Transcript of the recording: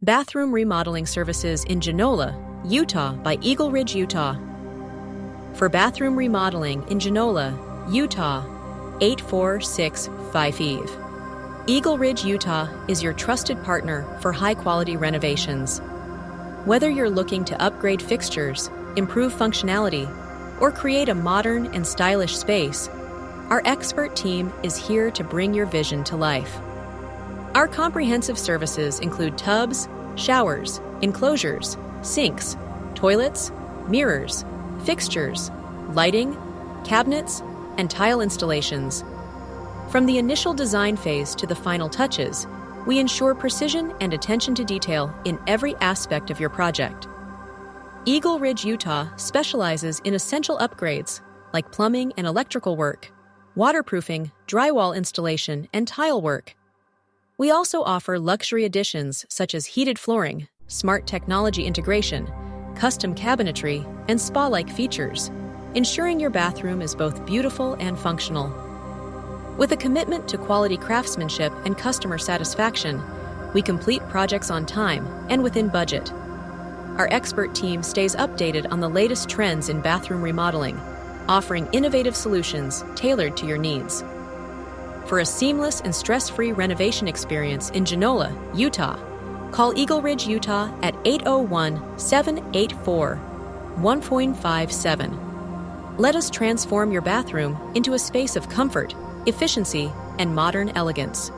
Bathroom remodeling services in Genola, Utah by EagleRidge Utah. For bathroom remodeling in Genola, Utah, 84655. EagleRidge Utah is your trusted partner for high-quality renovations. Whether you're looking to upgrade fixtures, improve functionality, or create a modern and stylish space, our expert team is here to bring your vision to life. Our comprehensive services include tubs, showers, enclosures, sinks, toilets, mirrors, fixtures, lighting, cabinets, and tile installations. From the initial design phase to the final touches, we ensure precision and attention to detail in every aspect of your project. EagleRidge Utah specializes in essential upgrades like plumbing and electrical work, waterproofing, drywall installation, and tile work. We also offer luxury additions such as heated flooring, smart technology integration, custom cabinetry, and spa-like features, ensuring your bathroom is both beautiful and functional. With a commitment to quality craftsmanship and customer satisfaction, we complete projects on time and within budget. Our expert team stays updated on the latest trends in bathroom remodeling, offering innovative solutions tailored to your needs. For a seamless and stress-free renovation experience in Genola, Utah, call EagleRidge Utah at 801-784-1457. Let us transform your bathroom into a space of comfort, efficiency, and modern elegance.